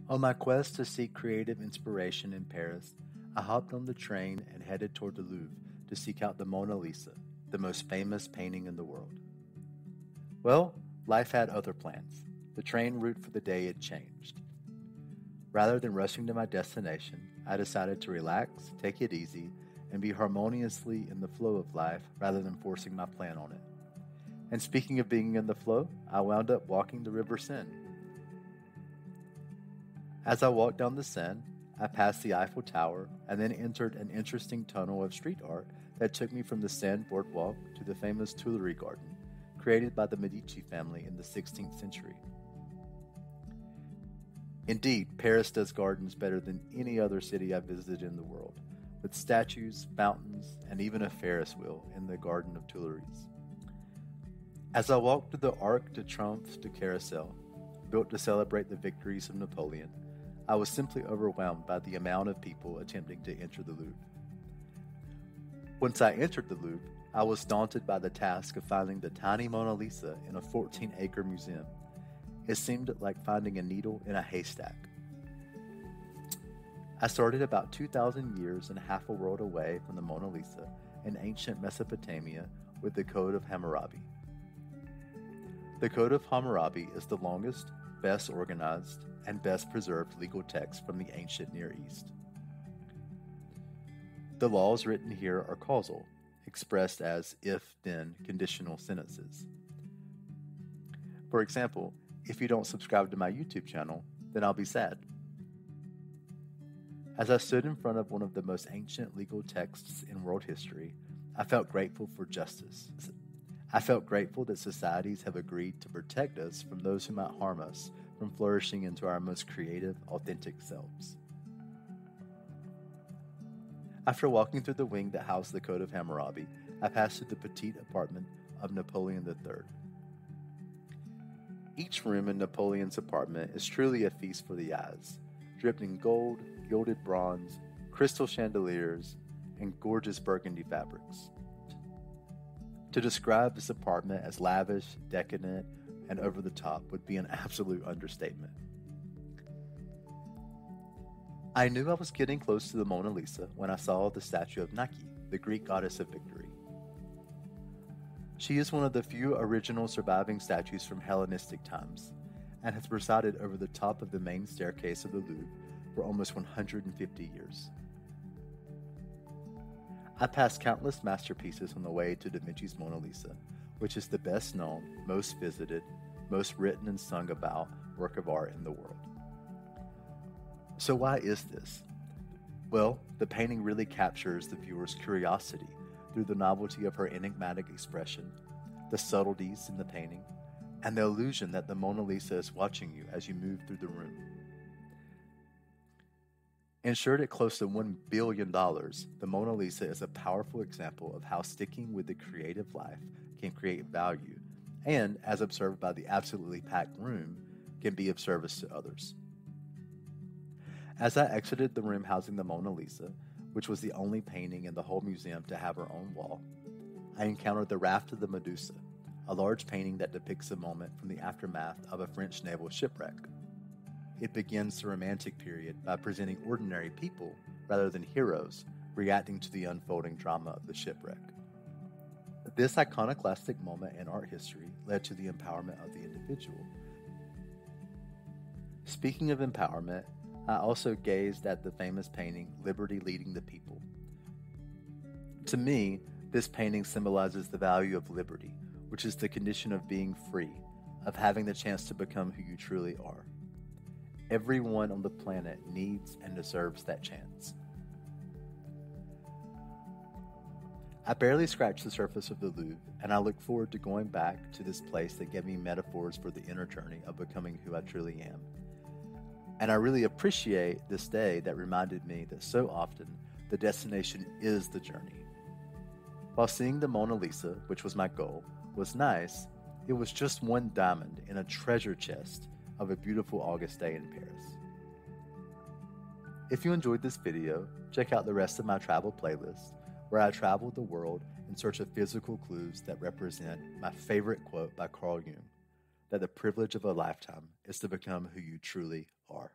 On my quest to seek creative inspiration in Paris, I hopped on the train and headed toward the Louvre to seek out the Mona Lisa, the most famous painting in the world. Well, life had other plans. The train route for the day had changed. Rather than rushing to my destination, I decided to relax, take it easy, and be harmoniously in the flow of life rather than forcing my plan on it. And speaking of being in the flow, I wound up walking the River Seine. As I walked down the Seine, I passed the Eiffel Tower and then entered an interesting tunnel of street art that took me from the Seine boardwalk to the famous Tuileries Garden, created by the Medici family in the 16th century. Indeed, Paris does gardens better than any other city I've visited in the world, with statues, fountains, and even a Ferris wheel in the Garden of Tuileries. As I walked through the Arc de Triomphe du Carrousel, built to celebrate the victories of Napoleon, I was simply overwhelmed by the amount of people attempting to enter the Louvre. Once I entered the Louvre, I was daunted by the task of finding the tiny Mona Lisa in a 14-acre museum. It seemed like finding a needle in a haystack. I started about 2,000 years and half a world away from the Mona Lisa in ancient Mesopotamia with the Code of Hammurabi. The Code of Hammurabi is the longest, best organized, and best preserved legal text from the ancient Near East. The laws written here are causal, expressed as if-then conditional sentences. For example, if you don't subscribe to my YouTube channel, then I'll be sad. As I stood in front of one of the most ancient legal texts in world history, I felt grateful for justice. I felt grateful that societies have agreed to protect us from those who might harm us from flourishing into our most creative, authentic selves. After walking through the wing that housed the Code of Hammurabi, I passed through the petite apartment of Napoleon III. Each room in Napoleon's apartment is truly a feast for the eyes, dripped in gold, gilded bronze, crystal chandeliers, and gorgeous burgundy fabrics. To describe this apartment as lavish, decadent, and over the top would be an absolute understatement. I knew I was getting close to the Mona Lisa when I saw the statue of Nike, the Greek goddess of victory. She is one of the few original surviving statues from Hellenistic times and has resided over the top of the main staircase of the Louvre for almost 150 years. I passed countless masterpieces on the way to Da Vinci's Mona Lisa, which is the best known, most visited, most written and sung about work of art in the world. So why is this? Well, the painting really captures the viewer's curiosity through the novelty of her enigmatic expression, the subtleties in the painting, and the illusion that the Mona Lisa is watching you as you move through the room. Insured at close to $1 billion, the Mona Lisa is a powerful example of how sticking with the creative life can create value and, as observed by the absolutely packed room, can be of service to others. As I exited the room housing the Mona Lisa, which was the only painting in the whole museum to have her own wall, I encountered the Raft of the Medusa, a large painting that depicts a moment from the aftermath of a French naval shipwreck. It begins the Romantic period by presenting ordinary people, rather than heroes, reacting to the unfolding drama of the shipwreck. This iconoclastic moment in art history led to the empowerment of the individual. Speaking of empowerment, I also gazed at the famous painting, Liberty Leading the People. To me, this painting symbolizes the value of liberty, which is the condition of being free, of having the chance to become who you truly are. Everyone on the planet needs and deserves that chance. I barely scratched the surface of the Louvre, and I look forward to going back to this place that gave me metaphors for the inner journey of becoming who I truly am. And I really appreciate this day that reminded me that so often the destination is the journey. While seeing the Mona Lisa, which was my goal, was nice, it was just one diamond in a treasure chest of a beautiful August day in Paris. If you enjoyed this video, check out the rest of my travel playlist, where I traveled the world in search of physical clues that represent my favorite quote by Carl Jung, that the privilege of a lifetime is to become who you truly are.